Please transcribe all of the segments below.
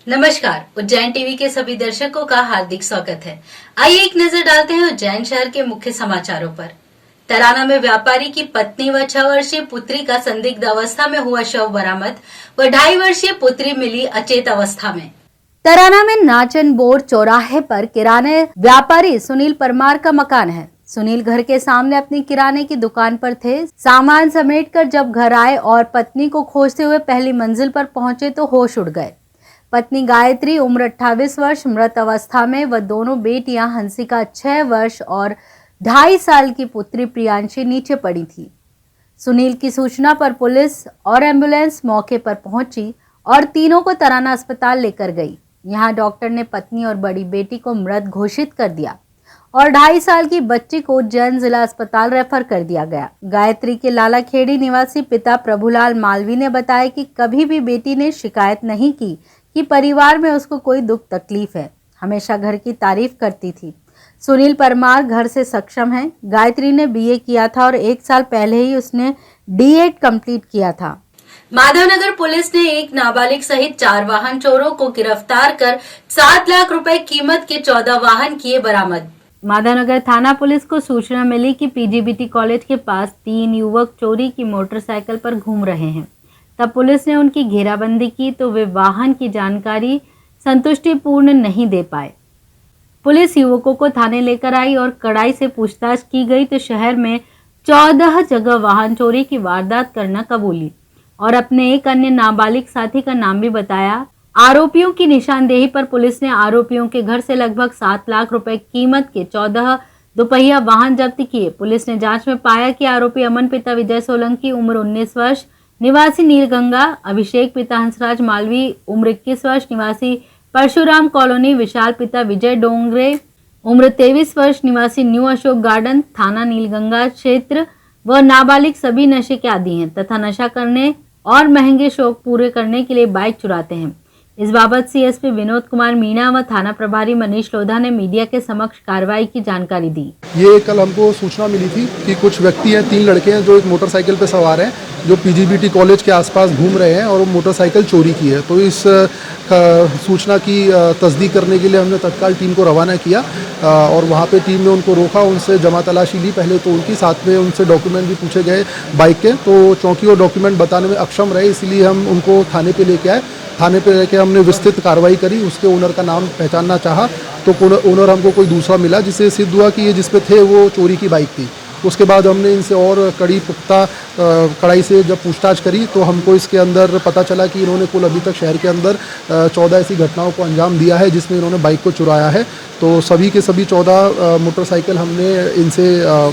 नमस्कार, उज्जैन टीवी के सभी दर्शकों का हार्दिक स्वागत है। आइए एक नजर डालते हैं उज्जैन शहर के मुख्य समाचारों पर। तराना में व्यापारी की पत्नी व 6 वर्षीय पुत्री का संदिग्ध अवस्था में हुआ शव बरामद व 2.5 वर्षीय पुत्री मिली अचेत अवस्था में। तराना में नाचन बोर चौराहे पर किराने व्यापारी सुनील परमार का मकान है। सुनील घर के सामने अपनी किराने की दुकान पर थे। सामान समेटकर जब घर आए और पत्नी को खोजते हुए पहली मंजिल पर पहुंचे तो होश उड़ गए। पत्नी गायत्री उम्र 28 वर्ष मृत अवस्था में व दोनों बेटियां हंसिका 6 वर्ष और 2.5 साल की पुत्री प्रियांशी नीचे पड़ी थी। सुनील की सूचना पर पुलिस और एम्बुलेंस मौके पर पहुंची और तीनों को तराना अस्पताल लेकर गई। यहां डॉक्टर ने पत्नी और बड़ी बेटी को मृत घोषित कर दिया और 2.5 साल की बच्ची को उज्जैन जिला अस्पताल रेफर कर दिया गया। गायत्री के लालाखेड़ी निवासी पिता प्रभुलाल मालवी ने बताया कि कभी भी बेटी ने शिकायत नहीं की कि परिवार में उसको कोई दुख तकलीफ है। हमेशा घर की तारीफ करती थी। सुनील परमार घर से सक्षम है। गायत्री ने बीए किया था और 1 साल पहले ही उसने D.Ed कंप्लीट किया था। माधवनगर पुलिस ने एक नाबालिग सहित 4 वाहन चोरों को गिरफ्तार कर 7 लाख रुपए कीमत के 14 वाहन किए बरामद। माधवनगर थाना पुलिस को सूचना मिली कि PGBT कॉलेज के पास 3 युवक चोरी की मोटरसाइकिल पर घूम रहे हैं। तब पुलिस ने उनकी घेराबंदी की तो वे वाहन की जानकारी संतुष्टिपूर्ण नहीं दे पाए। पुलिस युवकों को थाने लेकर आई और कड़ाई से पूछताछ की गई तो शहर में 14 जगह वाहन चोरी की वारदात करना कबूली और अपने एक अन्य नाबालिग साथी का नाम भी बताया। आरोपियों की निशानदेही पर पुलिस ने आरोपियों के घर से लगभग 7 लाख रुपए कीमत के 14 दोपहिया वाहन जब्त किए। पुलिस ने जांच में पाया कि आरोपी अमन पिता विजय सोलंकी उम्र 19 वर्ष निवासी नीलगंगा, अभिषेक पिता हंसराज मालवी उम्र 21 वर्ष निवासी परशुराम कॉलोनी, विशाल पिता विजय डोंगरे उम्र 23 वर्ष निवासी न्यू अशोक गार्डन थाना नीलगंगा क्षेत्र व नाबालिग सभी नशे के आदी हैं तथा नशा करने और महंगे शौक पूरे करने के लिए बाइक चुराते हैं। इस बाबत CSP विनोद कुमार मीणा व थाना प्रभारी मनीष लोधा ने मीडिया के समक्ष कार्रवाई की जानकारी दी। ये कल हमको सूचना मिली थी कि कुछ व्यक्ति हैं, 3 लड़के हैं जो एक मोटरसाइकिल पर सवार हैं जो PGBT कॉलेज के आसपास घूम रहे हैं और वो मोटरसाइकिल चोरी की है। तो इस सूचना की तस्दीक करने के लिए हमने तत्काल टीम को रवाना किया और वहाँ पे टीम ने उनको रोका, उनसे जमा तलाशी ली। पहले तो उनकी साथ में उनसे डॉक्यूमेंट भी पूछे गए बाइक के, तो चूँकि वो डॉक्यूमेंट बताने में अक्षम रहे इसलिए हम उनको थाने पे लेके आए। थाने पे लेके हमने विस्तृत कार्रवाई करी। उसके ओनर का नाम पहचानना चाहा तो ओनर हमको कोई दूसरा मिला जिससे सिद्ध हुआ कि ये जिस पे थे वो चोरी की बाइक थी। उसके बाद हमने इनसे और कड़ाई से जब पूछताछ करी तो हमको इसके अंदर पता चला कि इन्होंने कुल अभी तक शहर के अंदर 14 ऐसी घटनाओं को अंजाम दिया है जिसमें इन्होंने बाइक को चुराया है। तो सभी के सभी 14 मोटरसाइकिल हमने इनसे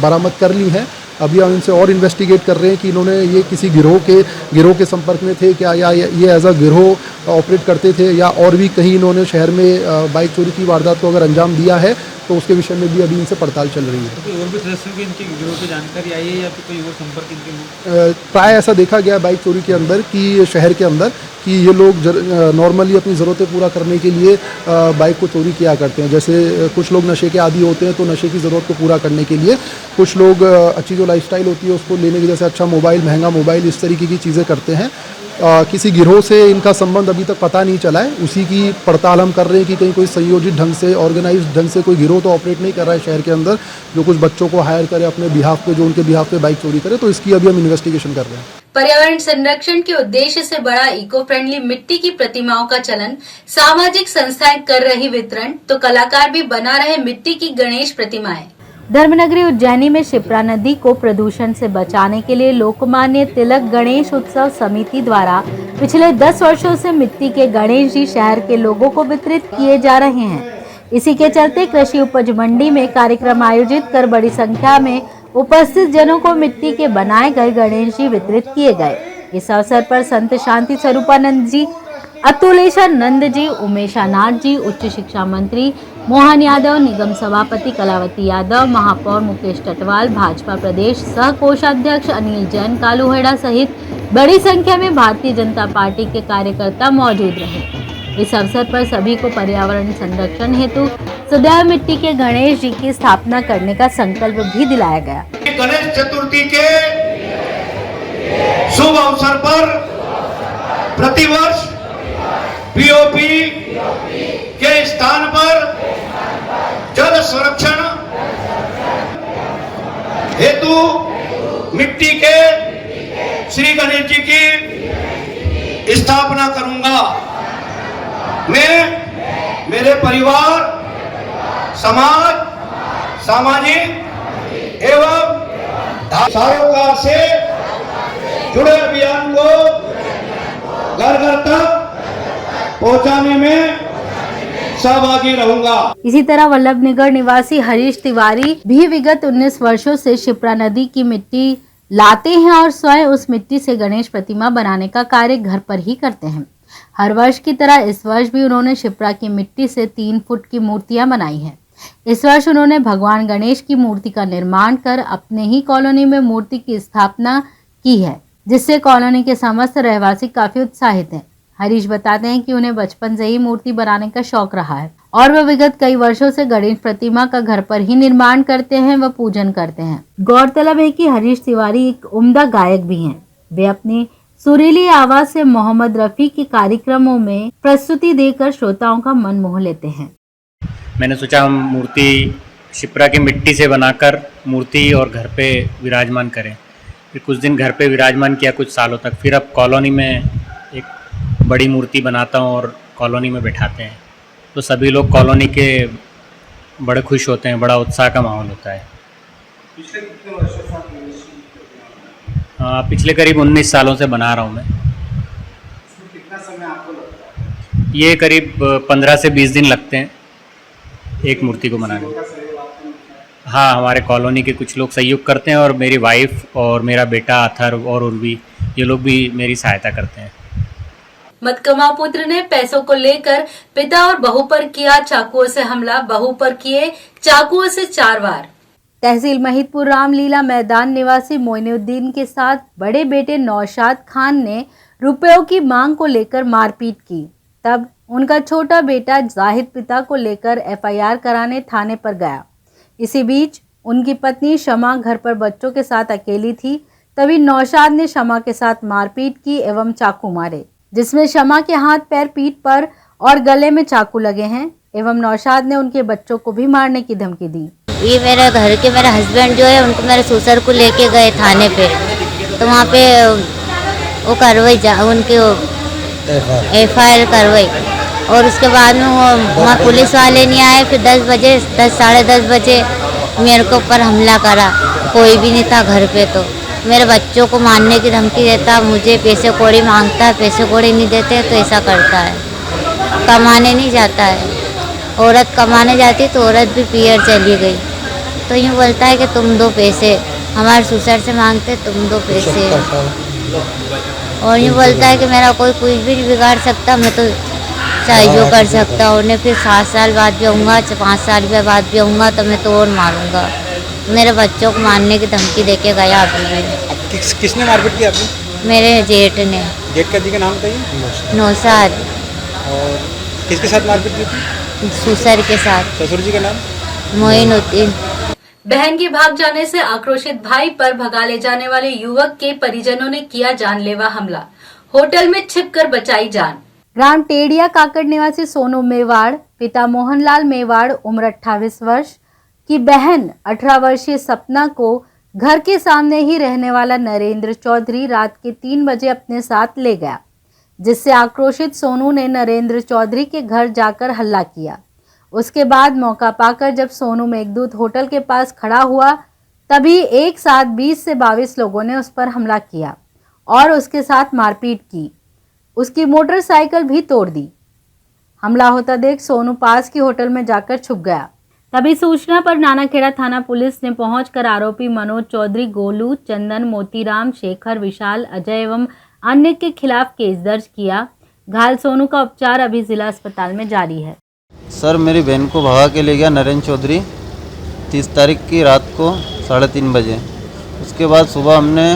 बरामद कर ली हैं। अभी हम इनसे और इन्वेस्टिगेट कर रहे हैं कि इन्होंने ये किसी गिरोह के संपर्क में थे क्या, या ये एज अ गिरोह ऑपरेट करते थे या और भी कहीं इन्होंने शहर में बाइक चोरी की वारदात को अगर अंजाम दिया है तो उसके विषय में भी अभी इनसे पड़ताल चल रही है। तो कोई और भी सदस्यों की इनके गिरोह की जानकारी आई है या फिर कोई और संपर्क इनके? प्राय ऐसा देखा गया बाइक चोरी के अंदर कि शहर के अंदर कि ये लोग नॉर्मली अपनी ज़रूरतें पूरा करने के लिए बाइक को चोरी किया करते हैं। जैसे कुछ लोग नशे के आदी होते हैं तो नशे की ज़रूरत को पूरा करने के लिए, कुछ लोग अच्छी जो लाइफस्टाइल होती है उसको लेने की, जैसे अच्छा मोबाइल, महंगा मोबाइल, इस तरीके की चीज़ें करते हैं। किसी गिरोह से इनका संबंध अभी तक पता नहीं चला है। उसी की पड़ताल हम कर रहे हैं कि कहीं कोई संयोजित ढंग से, ऑर्गेनाइज्ड ढंग से कोई गिरोह तो ऑपरेट नहीं कर रहा है शहर के अंदर जो कुछ बच्चों को हायर करे अपने बिहाफ पे, जो उनके बिहाफ पे बाइक चोरी करे। तो इसकी अभी हम इन्वेस्टिगेशन कर रहे हैं। पर्यावरण संरक्षण के उद्देश्य से बड़ा इको फ्रेंडली मिट्टी की प्रतिमाओं का चलन, सामाजिक संस्थाएं कर रही वितरण तो कलाकार भी बना रहे मिट्टी की गणेश प्रतिमाएं। धर्मनगरी उज्जैनी में शिप्रा नदी को प्रदूषण से बचाने के लिए लोकमान्य तिलक गणेश उत्सव समिति द्वारा पिछले 10 वर्षों से मिट्टी के गणेश जी शहर के लोगों को वितरित किए जा रहे हैं। इसी के चलते कृषि उपज मंडी में कार्यक्रम आयोजित कर बड़ी संख्या में उपस्थित जनों को मिट्टी के बनाए गए गणेश जी वितरित किए गए। इस अवसर पर संत शांति स्वरूपानंद जी, अतुलेशानंद जी, उमेशानाथ जी, उच्च शिक्षा मंत्री मोहन यादव, निगम सभापति कलावती यादव, महापौर मुकेश टटवाल, भाजपा प्रदेश सह कोषाध्यक्ष अनिल जैन कालूहेड़ा सहित बड़ी संख्या में भारतीय जनता पार्टी के कार्यकर्ता मौजूद रहे। इस अवसर पर सभी को पर्यावरण संरक्षण हेतु सदैव मिट्टी के गणेश जी की स्थापना करने का संकल्प भी दिलाया गया। गणेश चतुर्थी के शुभ अवसर पर प्रतिवर्ष पीओपी के स्थान पर जल संरक्षण हेतु मिट्टी के श्री गणेश जी की स्थापना करूंगा। मैं मेरे परिवार, समाज, सामाजिक एवं सारोकार से जुड़े अभियान को घर घर तक पहुंचाने में सहभागी रहूंगा। इसी तरह वल्लभनगर निवासी हरीश तिवारी भी विगत 19 वर्षों से शिप्रा नदी की मिट्टी लाते हैं और स्वयं उस मिट्टी से गणेश प्रतिमा बनाने का कार्य घर पर ही करते हैं। हर वर्ष की तरह इस वर्ष भी उन्होंने शिप्रा की मिट्टी से 3 फुट की मूर्तियां बनाई हैं। इस वर्ष उन्होंने भगवान गणेश की मूर्ति का निर्माण कर अपने ही कॉलोनी में मूर्ति की स्थापना की है, जिससे कॉलोनी के समस्त रहवासी काफी उत्साहित हैं। हरीश बताते हैं कि उन्हें बचपन से ही मूर्ति बनाने का शौक रहा है और वह विगत कई वर्षों से गणेश प्रतिमा का घर पर ही निर्माण करते हैं व पूजन करते हैं। गौरतलब है कि हरीश तिवारी एक उम्दा गायक भी हैं। वे अपनी सुरीली आवाज से मोहम्मद रफी के कार्यक्रमों में प्रस्तुति देकर श्रोताओं का मन मोह लेते हैं। मैंने सोचा हम मूर्ति शिप्रा की मिट्टी से बनाकर मूर्ति और घर पे विराजमान करें। फिर कुछ दिन घर पे विराजमान किया कुछ सालों तक, फिर अब कॉलोनी में एक बड़ी मूर्ति बनाता हूँ और कॉलोनी में बैठाते हैं, तो सभी लोग कॉलोनी के बड़े खुश होते हैं, बड़ा उत्साह का माहौल होता है। पिछले कितने वर्षों से आप पिछले करीब 19 सालों से बना रहा हूँ मैं। इसमें कितना समय आपको लगता है? ये करीब 15 से 20 दिन लगते हैं एक मूर्ति को बनाने में। हाँ, हमारे कॉलोनी के कुछ लोग सहयोग करते हैं और मेरी वाइफ और मेरा बेटा अथर्व और उर्वी, ये लोग भी मेरी सहायता करते हैं। मत पुत्र ने पैसों को लेकर पिता और बहू पर किया चाकुओं से हमला, बहू पर किए चाकुओं से 4 वार। तहसील महिदपुर रामलीला मैदान निवासी मोइनुद्दीन के साथ बड़े बेटे नौशाद खान ने रुपयों की मांग को लेकर मारपीट की। तब उनका छोटा बेटा जाहिद पिता को लेकर एफआईआर कराने थाने पर गया। इसी बीच उनकी पत्नी शमा घर पर बच्चों के साथ अकेली थी। तभी नौशाद ने शमा के साथ मारपीट की एवं चाकू मारे, जिसमें शमा के हाथ, पैर, पीठ पर और गले में चाकू लगे हैं एवं नौशाद ने उनके बच्चों को भी मारने की धमकी दी। ये मेरे घर के मेरे हस्बैंड जो है उनको मेरे ससुर को लेके गए थाने पे, तो वहाँ पे वो कार्रवाई उनकी एफआईआर करवाई और उसके बाद में वो वहाँ पुलिस वाले नहीं आए। फिर 10 बजे 10 साढ़े 10 बजे मेरे को ऊपर हमला करा। कोई भी नहीं था घर पे, तो मेरे बच्चों को मारने की धमकी देता, मुझे पैसे कौड़ी मांगता है, पैसे कौड़ी नहीं देते तो ऐसा करता है। कमाने नहीं जाता है, औरत कमाने जाती तो औरत भी पियर चली गई, तो यूँ बोलता है कि तुम दो पैसे, हमारे ससुर से मांगते तुम दो पैसे, और यूँ बोलता है कि मेरा कोई कुछ भी नहीं बिगाड़ सकता, मैं तो चाहे जो कर सकता हूँ। उन्हें फिर 7 साल बाद भी आऊँगा, 5 साल के बाद भी आऊँगा तो मैं तो और मारूँगा। मेरे बच्चों को मारने की धमकी देके गया अभी भी। किसने मारपीट की आपने? मेरे जेठ ने। जेठ का जी का नाम बताइए। नौशाद। और किसके साथ मारपीट की थी? ससुर के साथ। ससुर जी का नाम? मोइनुद्दीन। बहन के भाग जाने से आक्रोशित भाई पर भगा ले जाने वाले युवक के परिजनों ने किया जानलेवा हमला, होटल में छिपकर बचाई जान। ग्राम टेड़िया काकड़ निवासी सोनू मेवाड़, पिता मोहनलाल मेवाड़ उम्र 28 वर्ष की बहन 18 वर्षीय सपना को घर के सामने ही रहने वाला नरेंद्र चौधरी रात के 3 बजे अपने साथ ले गया, जिससे आक्रोशित सोनू ने नरेंद्र चौधरी के घर जाकर हल्ला किया। उसके बाद मौका पाकर जब सोनू मेघदूत होटल के पास खड़ा हुआ, तभी एक साथ 20 से 22 लोगों ने उस पर हमला किया और उसके साथ मारपीट की। उसकी मोटरसाइकिल भी तोड़ दी। हमला होता देख सोनू पास की होटल में जाकर छुप गया। तभी सूचना पर नानाखेड़ा थाना पुलिस ने पहुंचकर आरोपी मनोज चौधरी, गोलू, चंदन, मोतीराम, शेखर, विशाल, अजय एवं अन्य के खिलाफ केस दर्ज किया। घायल सोनू का उपचार अभी जिला अस्पताल में जारी है। सर, मेरी बहन को भगा के ले गया नरेंद्र चौधरी 30 तारीख की रात को 3:30 बजे। उसके बाद सुबह हमने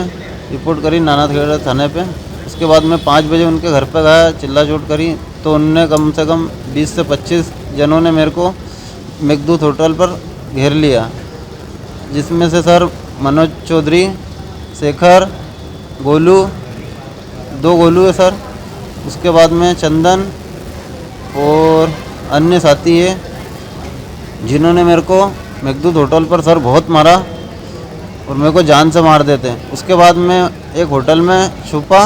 रिपोर्ट करी नानाखेड़ा थाने पे। उसके बाद मैं 5 बजे उनके घर पे गया, चिल्ला चोट करी, तो उनने कम से कम 20 से 25 जनों ने मेरे को मेघदूत होटल पर घेर लिया, जिसमें से सर मनोज चौधरी, शेखर, गोलू, 2 गोलू है सर। उसके बाद में चंदन, और अन्य साथी है जिन्होंने मेरे को मेघदूत होटल पर सर बहुत मारा और मेरे को जान से मार देते। उसके बाद मैं एक होटल में छुपा।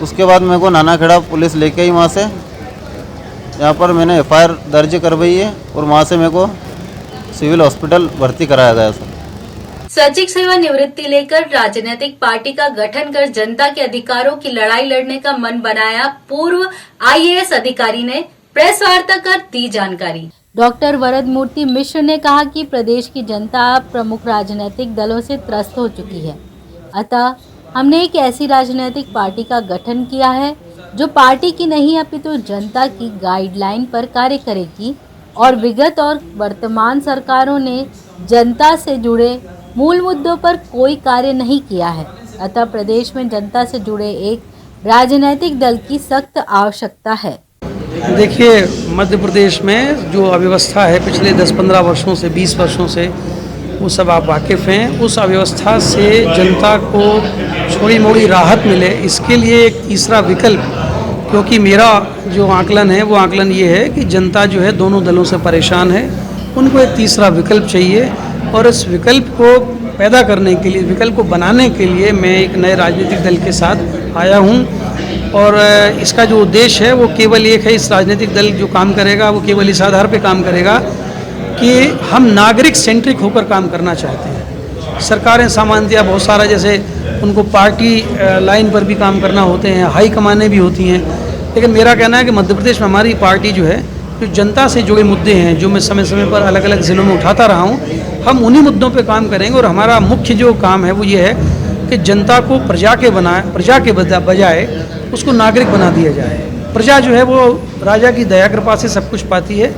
उसके बाद मेरे को नानाखेड़ा पुलिस लेके आई वहाँ से। यहाँ पर मैंने FIR दर्ज करवाई है और वहाँ से मेरे को सिविल हॉस्पिटल भर्ती कराया गया सर। स्वैच्छिक सेवा निवृत्ति लेकर राजनीतिक पार्टी का गठन कर जनता के अधिकारों की लड़ाई लड़ने का मन बनाया पूर्व IAS अधिकारी ने प्रेस वार्ता कर दी जानकारी। डॉक्टर वरद मूर्ति मिश्र ने कहा कि प्रदेश की जनता प्रमुख राजनीतिक दलों से त्रस्त हो चुकी है, अतः हमने एक ऐसी राजनीतिक पार्टी का गठन किया है जो पार्टी की नहीं अपितु जनता की गाइडलाइन पर कार्य करेगी और विगत और वर्तमान सरकारों ने जनता से जुड़े मूल मुद्दों पर कोई कार्य नहीं किया है, अतः प्रदेश में जनता से जुड़े एक राजनीतिक दल की सख्त आवश्यकता है। देखिए, मध्य प्रदेश में जो अव्यवस्था है पिछले 10-15 वर्षों से 20 वर्षों से, वो सब आप वाकिफ़ हैं। उस अव्यवस्था से जनता को थोड़ी मोड़ी राहत मिले, इसके लिए एक तीसरा विकल्प, क्योंकि मेरा जो आकलन है वो आकलन ये है कि जनता जो है दोनों दलों से परेशान है, उनको एक तीसरा विकल्प चाहिए और इस विकल्प को पैदा करने के लिए, विकल्प को बनाने के लिए मैं एक नए राजनीतिक दल के साथ आया हूँ। और इसका जो उद्देश्य है वो केवल एक है, इस राजनीतिक दल जो काम करेगा वो केवल इस आधार पे काम करेगा कि हम नागरिक सेंट्रिक होकर काम करना चाहते हैं। सरकारें सामान्यतः बहुत सारा जैसे उनको पार्टी लाइन पर भी काम करना होते हैं, हाई कमाने भी होती हैं, लेकिन मेरा कहना है कि मध्य प्रदेश में हमारी पार्टी जो है, जो जनता से जुड़े मुद्दे हैं जो मैं समय समय पर अलग अलग ज़िलों में उठाता रहा हूँ, हम उन्हीं मुद्दों पे काम करेंगे। और हमारा मुख्य जो काम है वो ये है कि जनता को प्रजा के बजाय उसको नागरिक बना दिया जाए। प्रजा जो है वो राजा की दया कृपा से सब कुछ पाती है,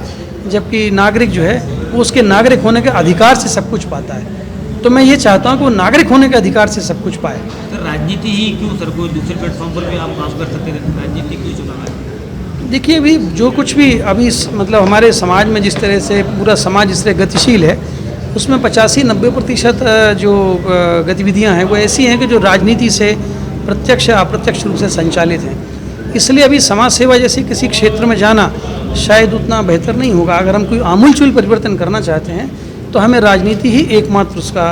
जबकि नागरिक जो है वो उसके नागरिक होने के अधिकार से सब कुछ पाता है। तो मैं ये चाहता हूँ कि वो नागरिक होने के अधिकार से सब कुछ पाए। सर, राजनीति ही क्यों सर, कोई दूसरे प्लेटफॉर्म पर भी आप काम कर सकते हैं, राजनीति क्यों चुना है? देखिए, अभी जो कुछ भी अभी मतलब हमारे समाज में जिस तरह से पूरा समाज जिस तरह गतिशील है, उसमें 85-90% जो गतिविधियां हैं वो ऐसी हैं कि जो राजनीति से प्रत्यक्ष या अप्रत्यक्ष रूप से संचालित हैं। इसलिए अभी समाज सेवा जैसे किसी क्षेत्र में जाना शायद उतना बेहतर नहीं होगा। अगर हम कोई आमूलचूल परिवर्तन करना चाहते हैं तो हमें राजनीति ही एकमात्र उसका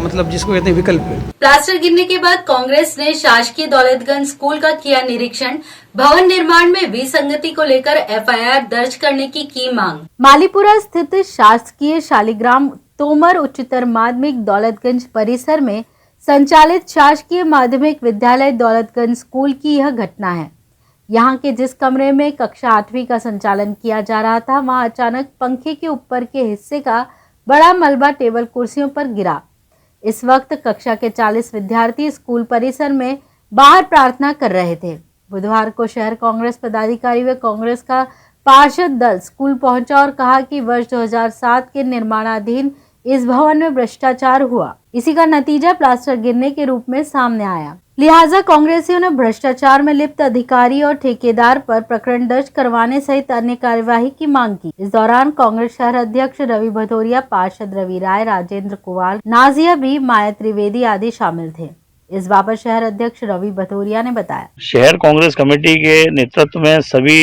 मतलब जिसको कहते हैं विकल्प है। प्लास्टर गिरने के बाद कांग्रेस ने शासकीय दौलतगंज स्कूल का किया निरीक्षण। भवन निर्माण में विसंगति को लेकर FIR दर्ज करने की मांग। मालीपुरा स्थित शासकीय शालिग्राम तोमर उच्चतर माध्यमिक दौलतगंज परिसर में संचालित शासकीय माध्यमिक विद्यालय दौलतगंज स्कूल की यह घटना है। यहाँ के जिस कमरे में कक्षा 8वीं का संचालन किया जा रहा था, वहाँ अचानक पंखे के ऊपर के हिस्से का बड़ा मलबा टेबल कुर्सियों पर गिरा। इस वक्त कक्षा के 40 विद्यार्थी स्कूल परिसर में बाहर प्रार्थना कर रहे थे। बुधवार को शहर कांग्रेस पदाधिकारी व कांग्रेस का पार्षद दल स्कूल पहुंचा और कहा कि वर्ष 2007 के निर्माणाधीन इस भवन में भ्रष्टाचार हुआ। इसी का नतीजा प्लास्टर गिरने के रूप में सामने आया। लिहाजा कांग्रेसियों ने भ्रष्टाचार में लिप्त अधिकारी और ठेकेदार पर प्रकरण दर्ज करवाने सहित अन्य कार्यवाही की मांग की। इस दौरान कांग्रेस शहर अध्यक्ष रवि भदौरिया, पार्षद रवि राय, राजेंद्र कुवाल, नाजिया बी, माया त्रिवेदी आदि शामिल थे। इस बाबत शहर अध्यक्ष रवि भदौरिया ने बताया, शहर कांग्रेस कमेटी के नेतृत्व में सभी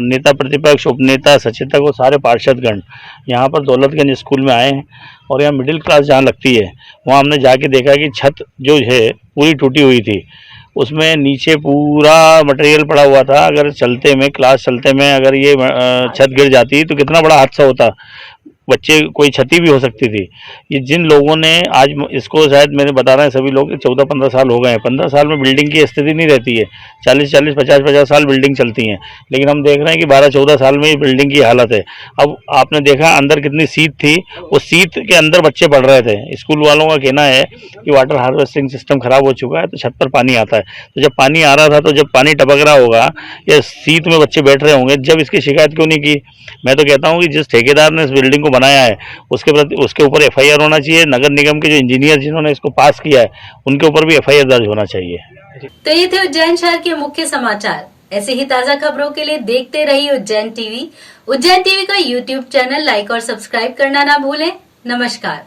नेता प्रतिपक्ष, उपनेता, सचेतक और सारे पार्षदगण यहाँ पर दौलतगंज स्कूल में आए हैं और यहाँ मिडिल क्लास जहाँ लगती है वहाँ हमने जाके देखा कि छत जो है पूरी टूटी हुई थी, उसमें नीचे पूरा मटेरियल पड़ा हुआ था। अगर चलते में क्लास चलते में अगर ये छत गिर जाती तो कितना बड़ा हादसा होता, बच्चे कोई क्षति भी हो सकती थी। ये जिन लोगों ने आज इसको, शायद मैंने बता रहे हैं सभी लोग 14-15 साल हो गए हैं। 15 साल में बिल्डिंग की स्थिति नहीं रहती है, 40-40, 50-50 साल बिल्डिंग चलती हैं, लेकिन हम देख रहे हैं कि 12-14 साल में ये बिल्डिंग की हालत है। अब आपने देखा अंदर कितनी सीट थी, उस सीट के अंदर बच्चे पढ़ रहे थे। स्कूल वालों का कहना है कि वाटर हार्वेस्टिंग सिस्टम खराब हो चुका है, तो छत पर पानी आता है। तो जब पानी आ रहा था, तो जब पानी टपक रहा होगा या सीट में बच्चे बैठ रहे होंगे, जब इसकी शिकायत क्यों नहीं की? मैं तो कहता हूँ कि जिस ठेकेदार ने इस बिल्डिंग को बनाया है उसके ऊपर FIR होना चाहिए। नगर निगम के जो इंजीनियर जिन्होंने इसको पास किया है उनके ऊपर भी FIR दर्ज होना चाहिए। तो ये थे उज्जैन शहर के मुख्य समाचार। ऐसे ही ताजा खबरों के लिए देखते रहिए उज्जैन टीवी। उज्जैन टीवी का YouTube चैनल लाइक और सब्सक्राइब करना ना भूलें। नमस्कार।